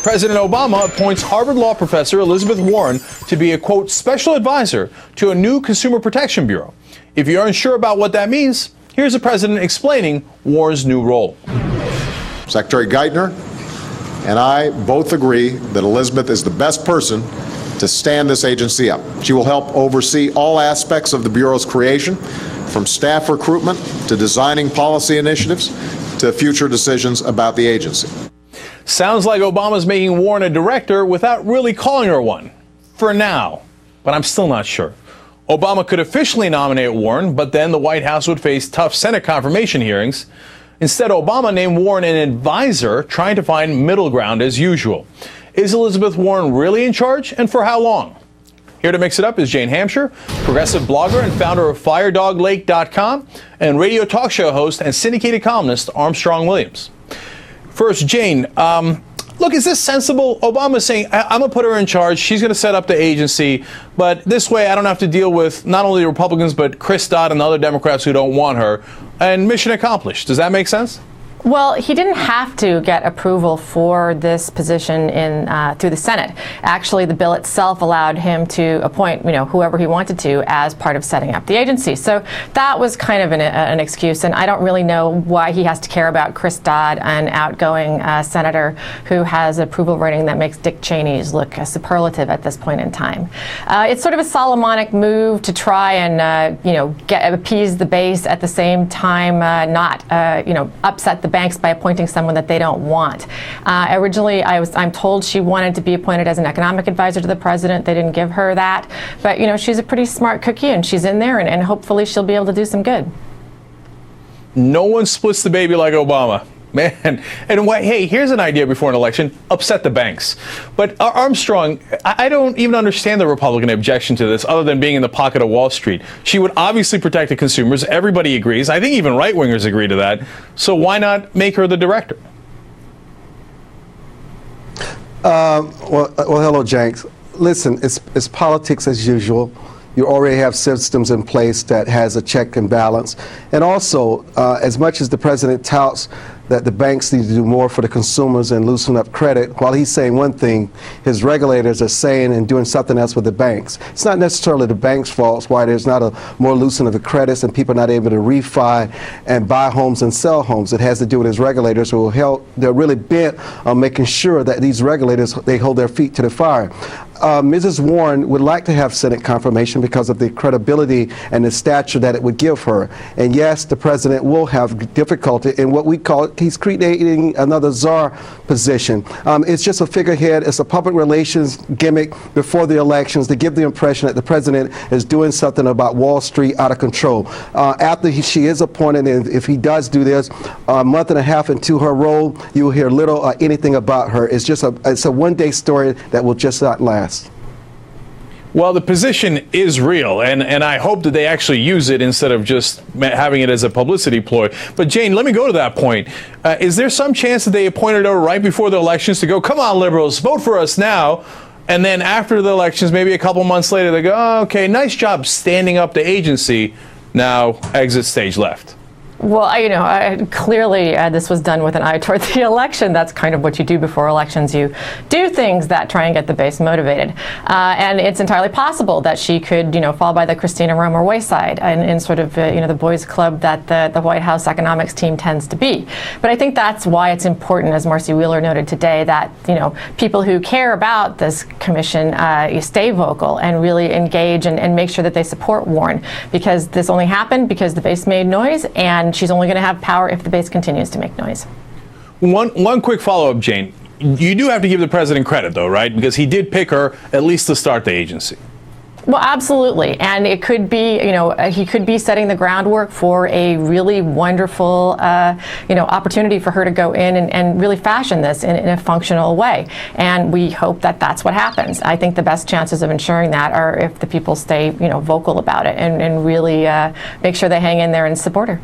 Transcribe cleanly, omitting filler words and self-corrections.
President Obama appoints Harvard Law professor Elizabeth Warren to be a, quote, special advisor to a new Consumer Protection Bureau. If you're unsure about what that means, here's the president explaining Warren's new role. Secretary Geithner and I both agree that Elizabeth is the best person to stand this agency up. She will help oversee all aspects of the Bureau's creation, from staff recruitment to designing policy initiatives to future decisions about the agency. Sounds like Obama's making Warren a director without really calling her one. For now. But I'm still not sure. Obama could officially nominate Warren, but then the White House would face tough Senate confirmation hearings. Instead, Obama named Warren an advisor, trying to find middle ground as usual. Is Elizabeth Warren really in charge, and for how long? Here to mix it up is Jane Hamsher, progressive blogger and founder of FireDogLake.com, and radio talk show host and syndicated columnist Armstrong Williams. First, Jane, look, is this sensible? Obama's saying, I'm going to put her in charge. She's going to set up the agency. But this way, I don't have to deal with not only the Republicans, but Chris Dodd and the other Democrats who don't want her. And mission accomplished. Does that make sense? Well, he didn't have to get approval for this position through the Senate. Actually, the bill itself allowed him to appoint, whoever he wanted to as part of setting up the agency. So that was kind of an excuse, and I don't really know why he has to care about Chris Dodd, an outgoing senator who has an approval rating that makes Dick Cheney's look superlative at this point in time. It's sort of a Solomonic move to try and, appease the base at the same time, not, upset the banks by appointing someone that they don't want. Originally, I'm told she wanted to be appointed as an economic advisor to the president. They didn't give her that. But, she's a pretty smart cookie, and she's in there, and hopefully she'll be able to do some good. No one splits the baby like Obama. Man, and hey, here's an idea before an election: upset the banks. But Armstrong, I don't even understand the Republican objection to this, other than being in the pocket of Wall Street. She would obviously protect the consumers. Everybody agrees. I think even right-wingers agree to that. So why not make her the director? Well, hello, Jenks. Listen, it's politics as usual. You already have systems in place that has a check and balance. And also, as much as the president touts that the banks need to do more for the consumers and loosen up credit, while he's saying one thing, his regulators are saying and doing something else with the banks. It's not necessarily the bank's fault why there's not a more loosening of the credits and people not able to refi and buy homes and sell homes. It has to do with his regulators who will help. They're really bent on making sure that these regulators, they hold their feet to the fire. Mrs. Warren would like to have Senate confirmation because of the credibility and the stature that it would give her. And yes, the president will have difficulty in what we call, he's creating another czar position. It's just a figurehead. It's a public relations gimmick before the elections to give the impression that the president is doing something about Wall Street out of control. After she is appointed, and if he does do this, a month and a half into her role, you will hear little or anything about her. It's just it's a one-day story that will just not last. Well, the position is real, and I hope that they actually use it instead of just having it as a publicity ploy. But, Jane, let me go to that point. Is there some chance that they appointed her right before the elections to go, come on, liberals, vote for us now, and then after the elections, maybe a couple months later, they go, oh, okay, nice job standing up the agency, now exit stage left? Well, clearly this was done with an eye toward the election. That's kind of what you do before elections. You do things that try and get the base motivated. And it's entirely possible that she could, fall by the Christina Romer wayside in sort of, the boys' club that the White House economics team tends to be. But I think that's why it's important, as Marcy Wheeler noted today, that, people who care about this commission stay vocal and really engage and make sure that they support Warren, because this only happened because the base made noise, and she's only going to have power if the base continues to make noise. One quick follow-up, Jane. You do have to give the president credit, though, right? Because he did pick her at least to start the agency. Well, absolutely. And it could be, he could be setting the groundwork for a really wonderful, opportunity for her to go in and really fashion this in a functional way. And we hope that that's what happens. I think the best chances of ensuring that are if the people stay, vocal about it and really make sure they hang in there and support her.